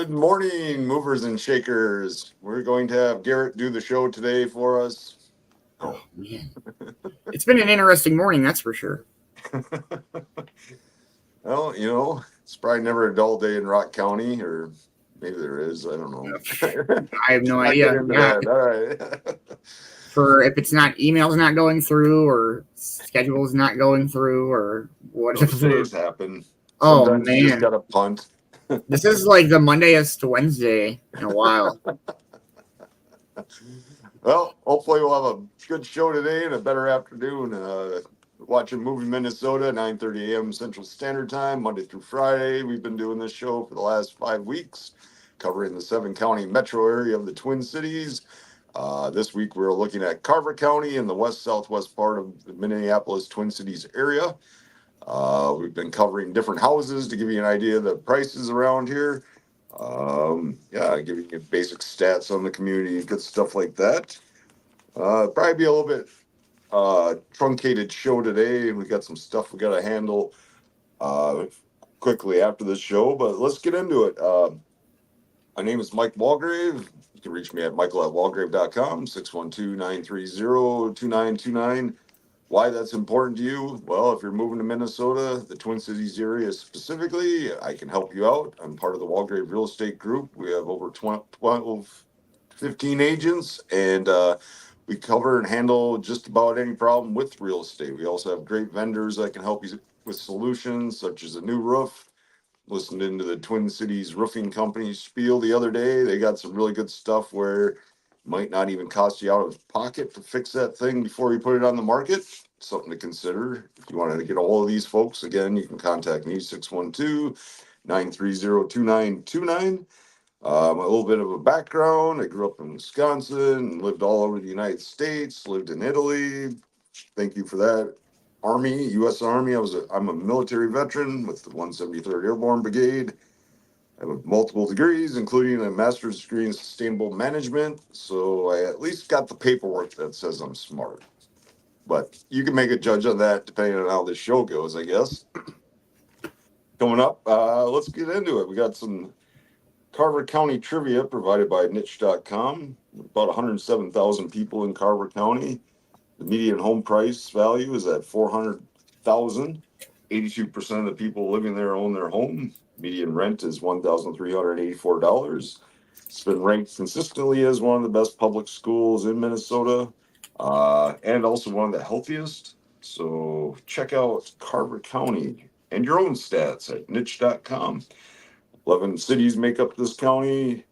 Good morning, movers and shakers. We're going to have Garrett do the show today for us. Oh, man. It's been an interesting morning, that's for sure. Well, you know, it's probably never a dull day in Rock County, or maybe there is. I don't know. I have no idea. Yeah. All right. For if it's not emails not going through, or schedules not going through, or whatever. Those days happen. Oh, Sometimes man. You just got to punt. This is like the Monday-est to Wednesday in a while. Well, hopefully we'll have a good show today and a better afternoon. Watching Movie Minnesota, 9:30 a.m. Central Standard Time, Monday through Friday. We've been doing this show for the last 5 weeks, covering the 7-county metro area of the Twin Cities. This week we're looking at Carver County in the west-southwest part of the Minneapolis Twin Cities area. We've been covering different houses to give you an idea of the prices around here. Giving you basic stats on the community, good stuff like that. Probably be a little bit truncated show today. We got some stuff we got to handle quickly after this show, but let's get into it. My name is Mike Walgrave. You can reach me at michael@walgrave.com, 612-930-2929. Why that's important to you? Well, if you're moving to Minnesota, the Twin Cities area specifically, I can help you out. I'm part of the Walgrave Real Estate Group. We have over 15 agents, and we cover and handle just about any problem with real estate. We also have great vendors that can help you with solutions, such as a new roof. Listened into the Twin Cities Roofing Company spiel the other day. They got some really good stuff where it might not even cost you out of pocket to fix that thing before you put it on the market. Something to consider. If you wanted to get a hold of these folks, again, you can contact me, 612-930-2929. A little bit of a background. I grew up in Wisconsin, lived all over the United States, lived in Italy. Thank you for that. Army, U.S. Army. I'm a military veteran with the 173rd Airborne Brigade. I have multiple degrees, including a master's degree in sustainable management. So I at least got the paperwork that says I'm smart. But you can make a judge on that depending on how this show goes, I guess. Coming up, let's get into it. We got some Carver County trivia provided by niche.com. About 107,000 people in Carver County. The median home price value is at $400,000. 82% of the people living there own their home. Median rent is $1,384. It's been ranked consistently as one of the best public schools in Minnesota, and also one of the healthiest. So check out Carver County and your own stats at niche.com. 11 cities make up this county,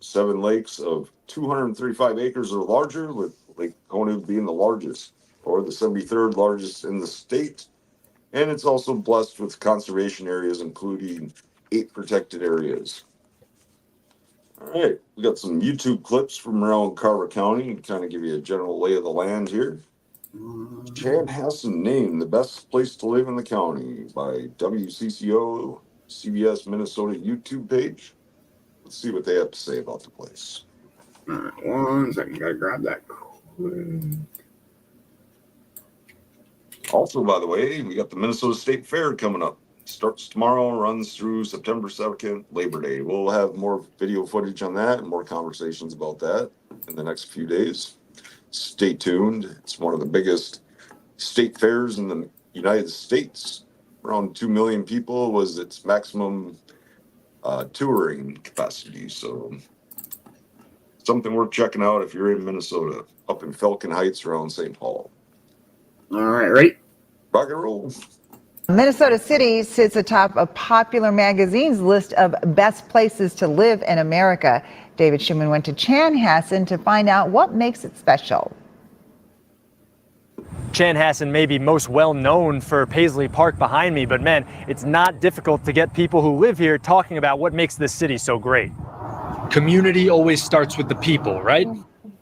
7 lakes of 235 acres or larger, with Lake Coney being the largest, or the 73rd largest in the state. And it's also blessed with conservation areas, including 8 protected areas. All right, we got some YouTube clips from around Carver County to kind of give you a general lay of the land here. Chanhassen named the best place to live in the county by WCCO CBS Minnesota YouTube page. Let's see what they have to say about the place. All right, 1 second, gotta grab that quick. Also, by the way, we got the Minnesota State Fair coming up. Starts tomorrow, runs through September 2nd, Labor Day. We'll have more video footage on that and more conversations about that in the next few days. Stay tuned. It's one of the biggest state fairs in the United States. Around 2 million people was its maximum touring capacity. So something worth checking out if you're in Minnesota, up in Falcon Heights around St. Paul. All right, ready? Rock and roll. Minnesota City sits atop a popular magazine's list of best places to live in America. David Schumann went to Chanhassen to find out what makes it special. Chanhassen may be most well known for Paisley Park behind me, but man, it's not difficult to get people who live here talking about what makes this city so great. Community always starts with the people, right?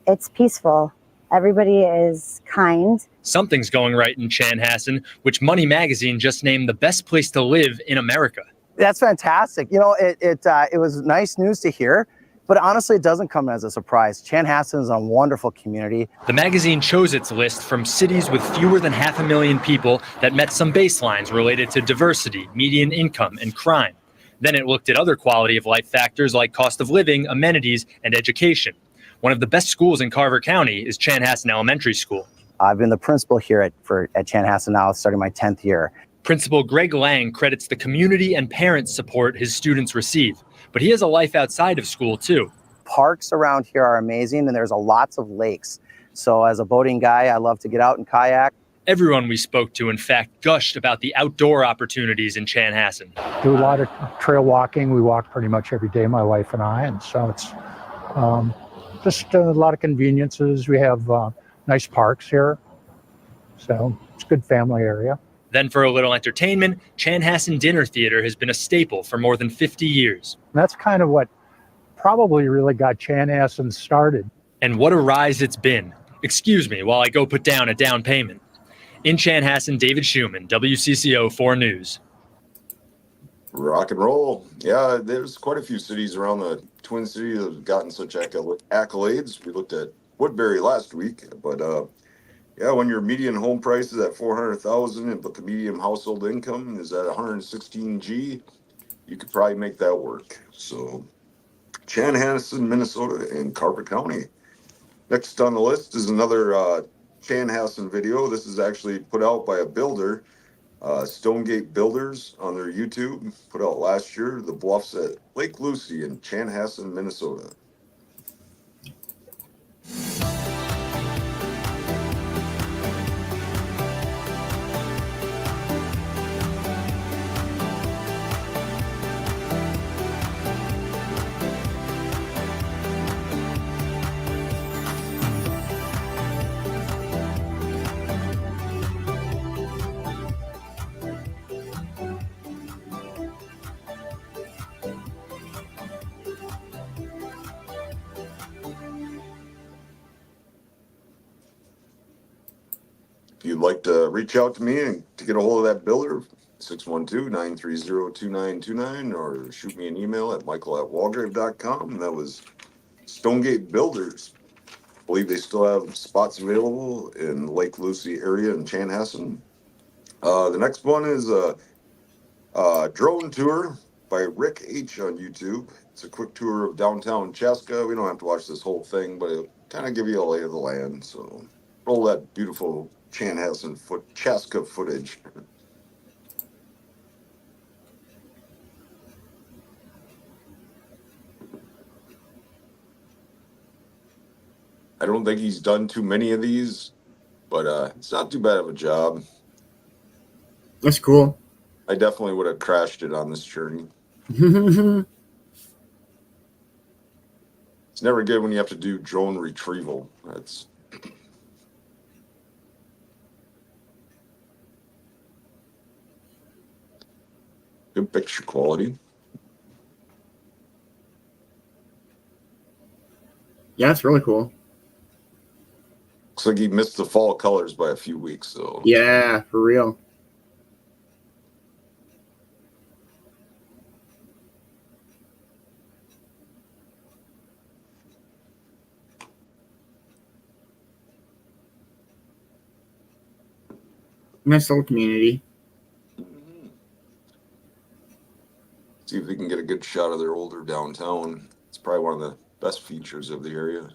It's peaceful. Everybody is kind. Something's going right in Chanhassen, which Money Magazine just named the best place to live in America. That's fantastic. You know, it was nice news to hear, but honestly, it doesn't come as a surprise. Chanhassen is a wonderful community. The magazine chose its list from cities with fewer than 500,000 people that met some baselines related to diversity, median income, and crime. Then it looked at other quality of life factors like cost of living, amenities, and education. One of the best schools in Carver County is Chanhassen Elementary School. I've been the principal here at Chanhassen now, starting my 10th year. Principal Greg Lang credits the community and parents' support his students receive, but he has a life outside of school too. Parks around here are amazing, and there's lots of lakes. So as a boating guy, I love to get out and kayak. Everyone we spoke to, in fact, gushed about the outdoor opportunities in Chanhassen. Do a lot of trail walking. We walk pretty much every day, my wife and I, and so it's just a lot of conveniences. We have nice parks here, so it's a good family area. Then for a little entertainment, Chanhassen Dinner Theater has been a staple for more than 50 years. That's kind of what probably really got Chanhassen started. And what a rise it's been. Excuse me while I go put down a down payment. In Chanhassen, David Schumann, WCCO 4 News. Rock and roll. Yeah, there's quite a few cities around the Twin Cities that have gotten such accolades. We looked at Woodbury last week, but yeah, when your median home price is at $400,000, but the median household income is at 116G, you could probably make that work. So, Chanhassen, Minnesota, and Carver County. Next on the list is another Chanhassen video. This is actually put out by a builder, Stonegate Builders, on their YouTube. Put out last year. The bluffs at Lake Lucy in Chanhassen, Minnesota. If you'd like to reach out to me and to get a hold of that builder, 612-930-2929, or shoot me an email at michael@walgrave.com. That was Stonegate Builders. I believe they still have spots available in Lake Lucy area in Chanhassen. The next one is a drone tour by Rick H on YouTube. It's a quick tour of downtown Chaska. We don't have to watch this whole thing, but it'll kind of give you a lay of the land. So roll that beautiful Chanhassen Chaska footage. I don't think he's done too many of these, but it's not too bad of a job. That's cool. I definitely would have crashed it on this journey. It's never good when you have to do drone retrieval. That's good picture quality. Yeah, it's really cool. Looks like he missed the fall colors by a few weeks, so. Yeah, for real. Nice little community. See if we can get a good shot of their older downtown. It's probably one of the best features of the area.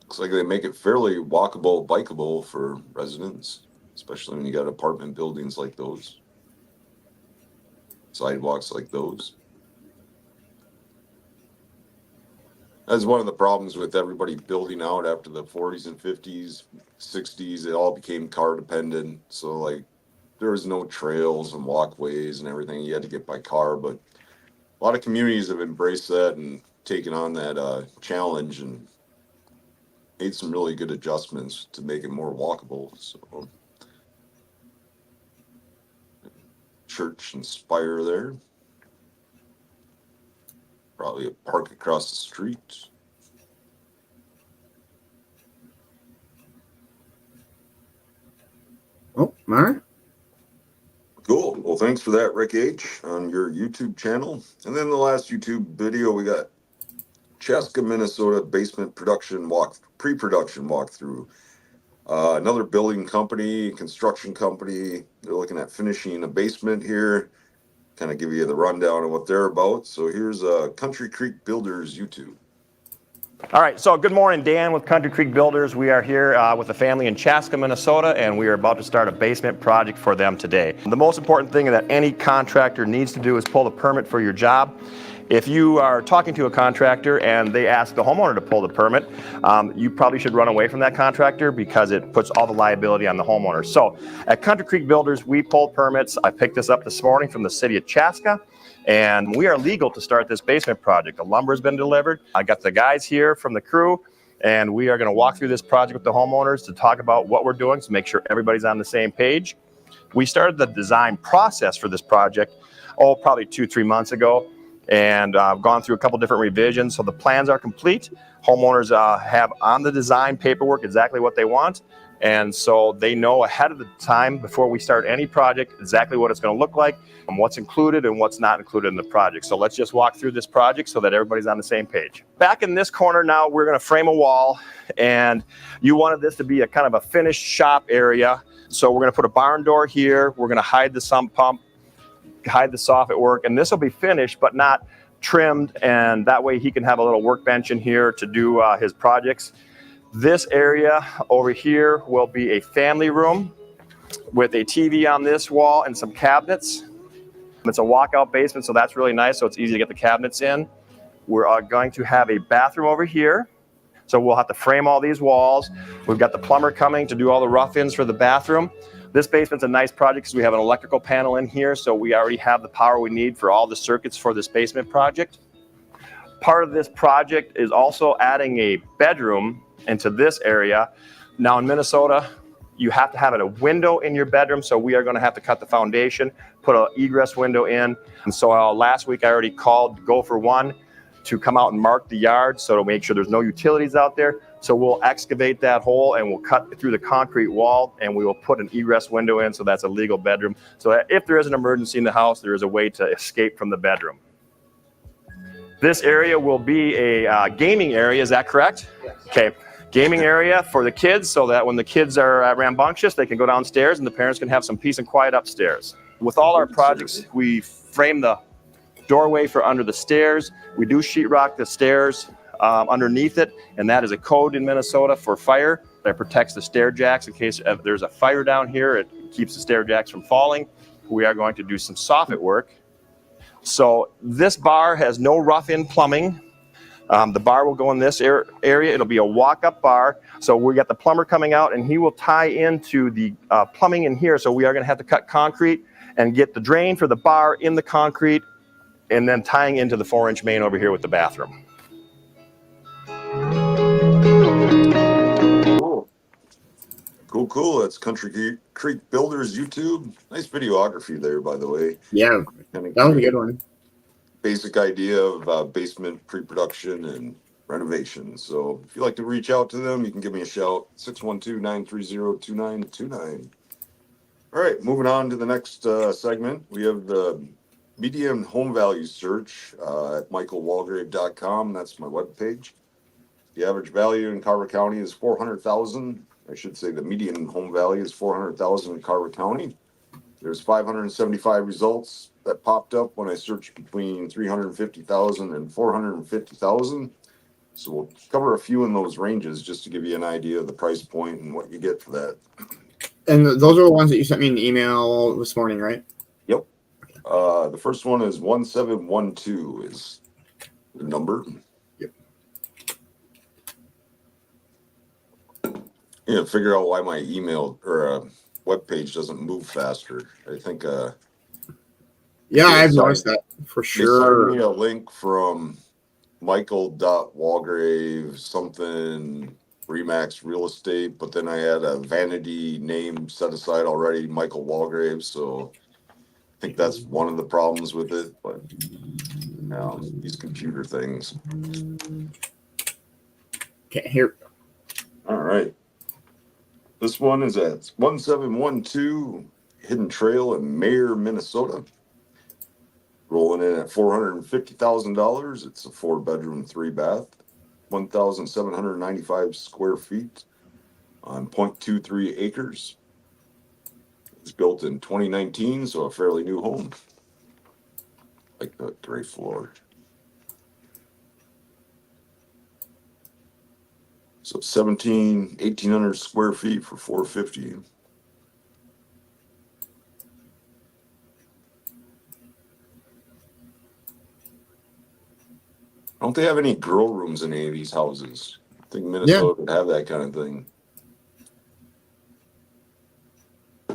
Looks like they make it fairly walkable, bikeable for residents, especially when you got apartment buildings like those. Sidewalks like those. That's one of the problems with everybody building out after the 40s and 50s, 60s. It all became car dependent. So like there was no trails and walkways and everything. You had to get by car, but a lot of communities have embraced that and taken on that challenge and made some really good adjustments to make it more walkable. So church and spire there. Probably a park across the street. Oh, Mar. Cool. Well, thanks for that, Rick H, on your YouTube channel. And then the last YouTube video, we got Chaska, Minnesota basement production pre-production walkthrough. Another building company, construction company, they're looking at finishing a basement here. Kind of give you the rundown of what they're about. So here's Country Creek Builders YouTube. All right, so good morning, Dan with Country Creek Builders. We are here with a family in Chaska, Minnesota, and we are about to start a basement project for them today. The most important thing that any contractor needs to do is pull the permit for your job. If you are talking to a contractor and they ask the homeowner to pull the permit, you probably should run away from that contractor because it puts all the liability on the homeowner. So at Country Creek Builders, we pull permits. I picked this up this morning from the city of Chaska, and we are legal to start this basement project. The lumber has been delivered. I got the guys here from the crew, and we are going to walk through this project with the homeowners to talk about what we're doing to make sure everybody's on the same page. We started the design process for this project, probably 2-3 months ago. And I've gone through a couple different revisions. So the plans are complete. Homeowners have on the design paperwork exactly what they want. And so they know ahead of the time before we start any project exactly what it's going to look like and what's included and what's not included in the project. So let's just walk through this project so that everybody's on the same page. Back in this corner now, we're going to frame a wall, and you wanted this to be a kind of a finished shop area. So we're going to put a barn door here. We're going to hide the sump pump, hide the soffit work, and this will be finished but not trimmed, and that way he can have a little workbench in here to do his projects. This area over here will be a family room with a TV on this wall and some cabinets. It's a walkout basement, so that's really nice, so it's easy to get the cabinets in. We're going to have a bathroom over here, so we'll have to frame all these walls. We've got the plumber coming to do all the rough-ins for the bathroom. This basement's a nice project because we have an electrical panel in here, so we already have the power we need for all the circuits for this basement project. Part of this project is also adding a bedroom into this area. Now in Minnesota, you have to have a window in your bedroom, so we are going to have to cut the foundation, put an egress window in. And so last week I already called Gopher One to come out and mark the yard so to make sure there's no utilities out there. So we'll excavate that hole and we'll cut through the concrete wall and we will put an egress window in, so that's a legal bedroom. So that if there is an emergency in the house, there is a way to escape from the bedroom. This area will be a gaming area, is that correct? Yes. Okay, gaming area for the kids so that when the kids are rambunctious, they can go downstairs and the parents can have some peace and quiet upstairs. With all our projects, we frame the doorway for under the stairs. We do sheetrock the stairs underneath it, and that is a code in Minnesota for fire that protects the stair jacks in case there's a fire down here. It keeps the stair jacks from falling. We are going to do some soffit work. So this bar has no rough-in plumbing. The bar will go in this area. It'll be a walk-up bar. So we got the plumber coming out, and he will tie into the plumbing in here. So we are going to have to cut concrete and get the drain for the bar in the concrete, and then tying into the 4-inch main over here with the bathroom. Cool. That's Country Creek Builders YouTube. Nice videography there, by the way. Yeah, that was a good one. Basic idea of basement pre-production and renovation. So if you'd like to reach out to them, you can give me a shout, 612-930-2929. All right, moving on to the next segment. We have the median home value search at michaelwalgrave.com. That's my webpage. The average value in Carver County is $400,000. I should say the median home value is $400,000 in Carver County. There's 575 results that popped up when I searched between 350,000 and 450,000. So we'll cover a few in those ranges just to give you an idea of the price point and what you get for that. And those are the ones that you sent me an email this morning, right? Yep. The first one is 1712 is the number. Yep. Yeah, figure out why my email or web page doesn't move faster. I think yeah, I've noticed that for sure. They sent me a link from Michael.Walgrave something Remax Real Estate, but then I had a vanity name set aside already, Michael Walgrave, so I think that's one of the problems with it. But now these computer things. Okay, here. All right. This one is at 1712 Hidden Trail in Mayer, Minnesota. Rolling in at $450,000. It's a 4-bedroom, 3-bath, 1,795 square feet. on 0.23 acres. It's built in 2019, so a fairly new home. Like the gray floor. So 1,800 square feet for $450. Don't they have any grill rooms in any of these houses? I think Minnesota would have that kind of thing.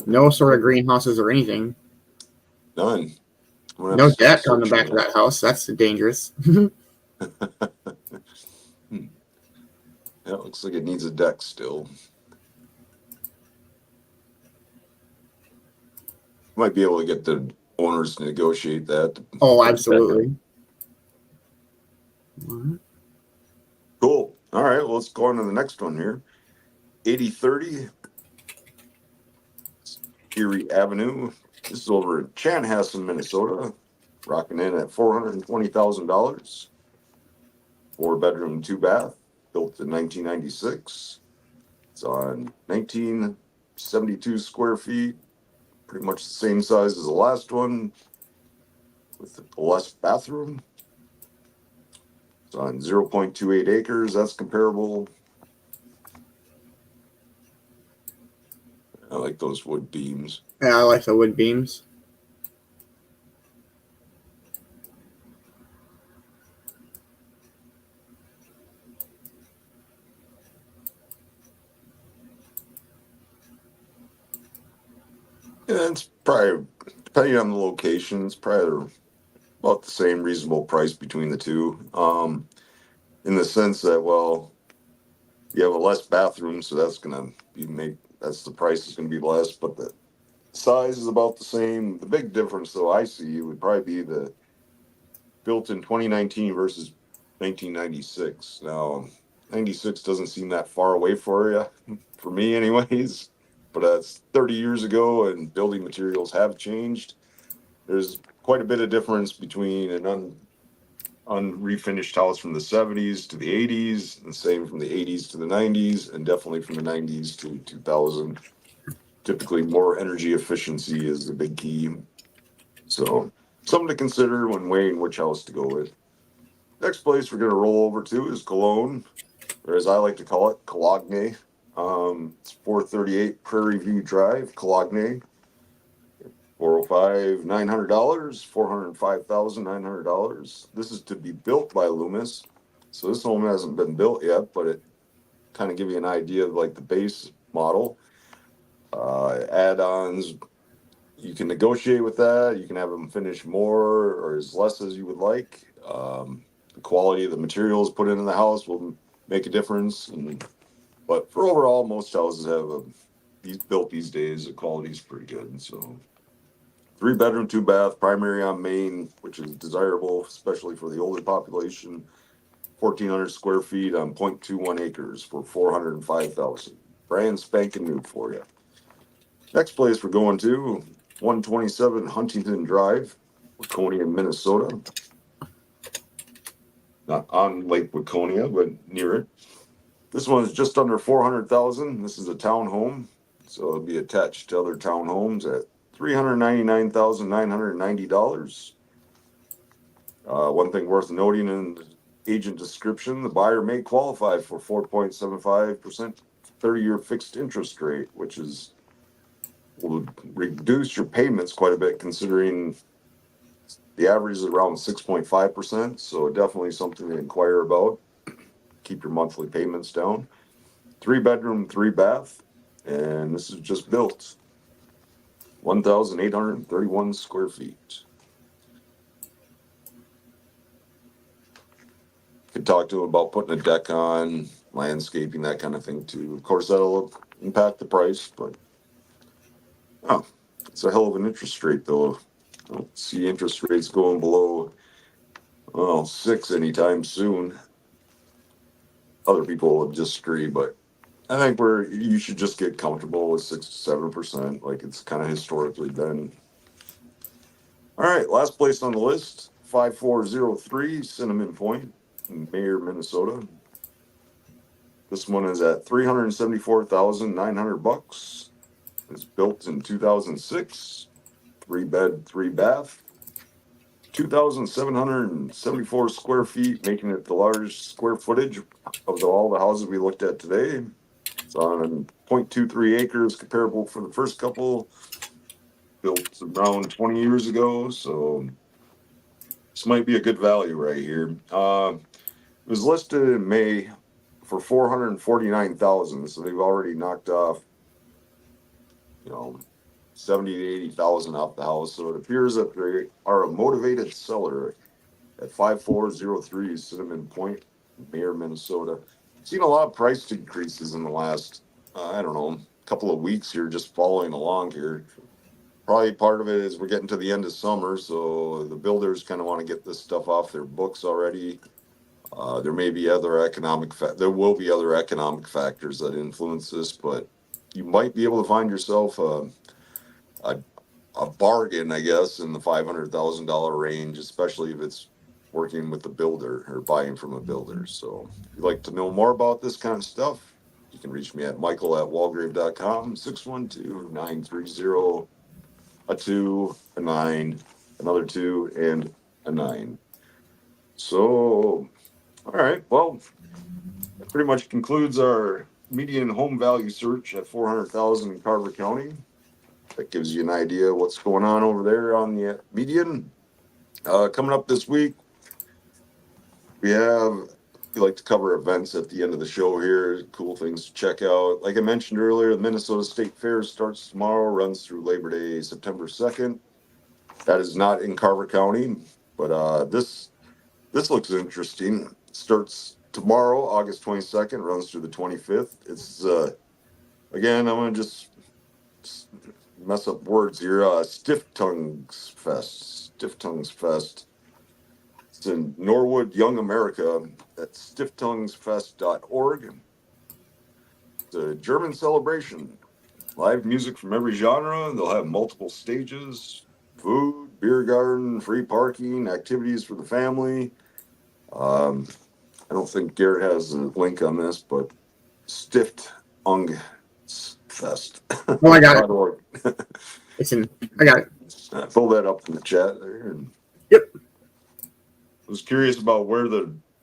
No sort of greenhouses or anything. None. No deck on the back of that house. That's dangerous. Yeah, it looks like it needs a deck still. Might be able to get the owners to negotiate that. Oh, absolutely. Cool. All right, well, let's go on to the next one here. 8030 Erie Avenue. This is over in Chanhassen, Minnesota. Rocking in at $420,000. 4-bedroom, 2-bath. Built in 1996. It's on 1972 square feet. Pretty much the same size as the last one, with the less bathroom. It's on 0.28 acres. That's comparable. I like those wood beams. Yeah, I like the wood beams. Yeah, it's probably, depending on the location, it's probably about the same reasonable price between the two. In the sense that, well, you have a less bathroom, so that's gonna be that's the price is gonna be less, but the size is about the same. The big difference, though, I see would probably be the built in 2019 versus 1996. Now, 96 doesn't seem that far away for you, for me, anyways. But that's 30 years ago, and building materials have changed. There's quite a bit of difference between an unrefinished house from the 70s to the 80s, and same from the 80s to the 90s, and definitely from the 90s to 2000. Typically, more energy efficiency is the big key. So, something to consider when weighing which house to go with. Next place we're going to roll over to is Cologne, or as I like to call it, Cologne. It's 438 Prairie View Drive, Cologne. $405,900, $405,900. This is to be built by Loomis. So this home hasn't been built yet, but it kind of give you an idea of like the base model. Add-ons, you can negotiate with that. You can have them finish more or as less as you would like. The quality of the materials put into the house will make a difference. But for overall, most houses have these built these days. The quality is pretty good. So 3-bedroom, 2-bath, primary on main, which is desirable, especially for the older population. 1,400 square feet on 0.21 acres for $405,000. Brand spanking new for you. Next place we're going to, 127 Huntington Drive, Waconia, Minnesota. Not on Lake Waconia, but near it. This one is just under $400,000. This is a townhome, so it'll be attached to other townhomes at $399,990. One thing worth noting in the agent description, the buyer may qualify for 4.75% 30-year fixed interest rate, which will reduce your payments quite a bit, considering the average is around 6.5%. So definitely something to inquire about. Keep your monthly payments down. 3-bedroom, 3-bath, and this is just built. 1,831 square feet. Could talk to them about putting a deck on, landscaping, that kind of thing too. Of course, that'll impact the price, but it's a hell of an interest rate though. I don't see interest rates going below 6 anytime soon. Other people will disagree, but I think you should just get comfortable with 6 to 7%, like it's kind of historically been. All right, last place on the list, 5403 Cinnamon Point in Mayer, Minnesota. This one is at $374,900. It's built in 2006, 3-bed, 3-bath, 2,774 square feet, making it the largest square footage of all the houses we looked at today. It's on 0.23 acres, comparable for the first couple, built around 20 years ago. So this might be a good value right here. It was listed in May for $449,000, so they've already knocked off, 70 to 80,000 off the house. So it appears that they are a motivated seller at 5403 Cinnamon Point, Mayer, Minnesota. Seen a lot of price decreases in the last, couple of weeks here, just following along here. Probably part of it is we're getting to the end of summer, so the builders kind of want to get this stuff off their books already. There will be other economic factors that influence this, but you might be able to find yourself a bargain, I guess, in the $500,000 range, especially if it's working with the builder or buying from a builder. So if you'd like to know more about this kind of stuff, you can reach me at michael@walgrave.com, 612-930-2-9, another 2 and a 9. So, all right, well, that pretty much concludes our median home value search at $400,000 in Carver County. That gives you an idea of what's going on over there on the median. Coming up this week, we like to cover events at the end of the show here, cool things to check out. Like I mentioned earlier, the Minnesota State Fair starts tomorrow, runs through Labor Day, September 2nd. That is not in Carver County, but this looks interesting. It starts tomorrow, August 22nd, runs through the 25th. It's, again, I'm going to just mess up words here. Stiff Tongues Fest. It's in Norwood, Young America, at stifftonguesfest.org. It's a German celebration. Live music from every genre. They'll have multiple stages, food, beer garden, free parking, activities for the family. I don't think Garrett has a link on this, but Stiftungsfest. Oh, I got it. I got it. Fill that up in the chat there. Yep. I was curious about where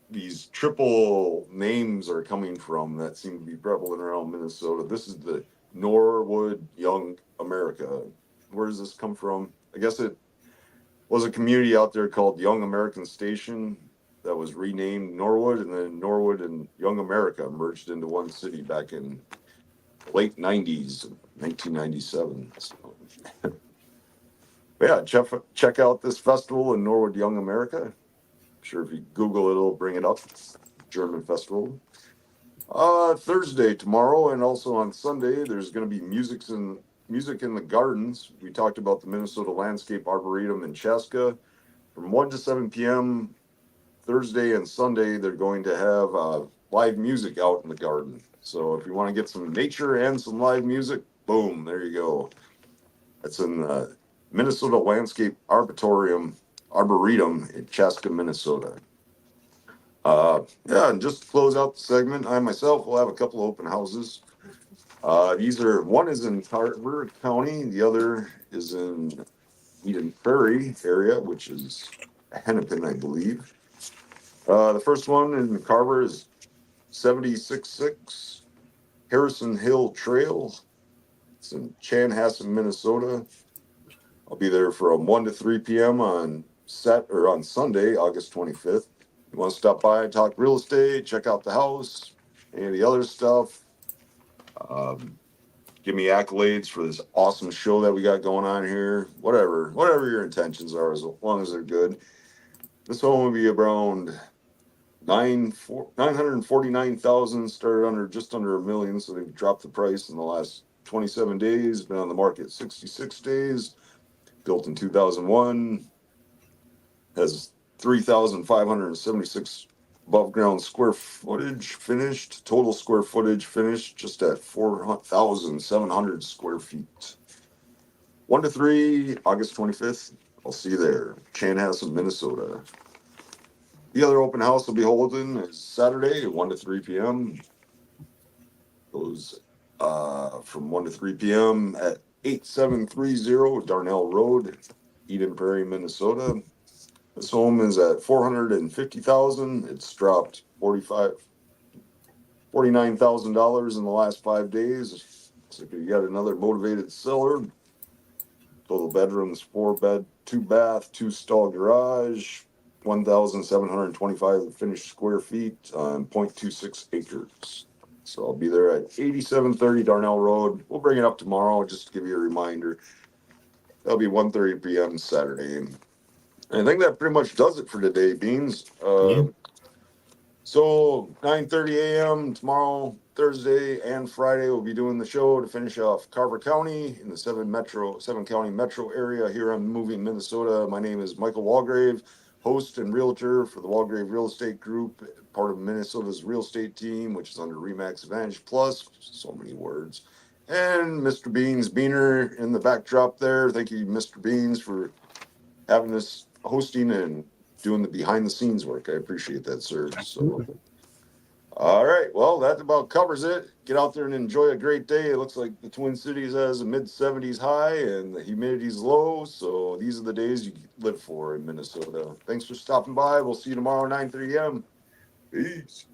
these triple names are coming from that seem to be prevalent around Minnesota. This is the Norwood Young America. Where does this come from? I guess it was a community out there called Young American Station that was renamed Norwood, and then Norwood and Young America merged into one city back in the late 90s, 1997. So, yeah, check out this festival in Norwood Young America. I'm sure if you Google it, it'll bring it up. It's a German festival. Thursday, tomorrow, and also on Sunday, there's going to be music in the gardens. We talked about the Minnesota Landscape Arboretum in Chaska. From 1 to 7 p.m. Thursday and Sunday, they're going to have live music out in the garden. So if you want to get some nature and some live music, boom, there you go. That's in the Minnesota Landscape Arboretum in Chaska, Minnesota. And just to close out the segment, I myself will have a couple of open houses. One is in Carver County, the other is in Eden Prairie area, which is Hennepin, I believe. The first one in Carver is 766 Harrison Hill Trail. It's in Chanhassen, Minnesota. I'll be there from 1 to 3 p.m. on Sunday, August 25th. You want to stop by, talk real estate, check out the house, any of the other stuff. Give me accolades for this awesome show that we got going on here. Whatever your intentions are, as long as they're good. This home will be around $949,000, started just under $1 million, so they've dropped the price in the last 27 days. Been on the market 66 days. Built in 2001. Has 3,576 above ground square footage finished. Total square footage finished just at 4,700 square feet. 1 to 3, August 25th. I'll see you there. Chanhassen, Minnesota. The other open house will be holding is Saturday at 1 to 3 p.m. Goes from 1 to 3 p.m. at 8730 Darnell Road, Eden Prairie, Minnesota. This home is at $450,000. It's dropped $49,000 in the last 5 days. So you got another motivated seller. Total bedrooms, 4 bed, 2 bath, 2 stall garage, 1,725 finished square feet on 0.26 acres. So I'll be there at 8730 Darnell Road. We'll bring it up tomorrow just to give you a reminder. That'll be 1:30 p.m. Saturday. And I think that pretty much does it for today, Beanz. So 9:30 a.m. tomorrow, Thursday and Friday, we'll be doing the show to finish off Carver County in the 7-county metro area here on Moving Minnesota. My name is Michael Walgrave, host and realtor for the Walgrave Real Estate Group, part of Minnesota's real estate team, which is under Remax Advantage Plus. So many words. And Mr. Beanz Beaner in the backdrop there. Thank you, Mr. Beanz, for having this hosting and doing the behind the scenes work. I appreciate that, sir. So, all right. Well, that about covers it. Get out there and enjoy a great day. It looks like the Twin Cities has a mid-70s high and the humidity's low. So these are the days you live for in Minnesota. Thanks for stopping by. We'll see you tomorrow, 9:30 a.m. Peace.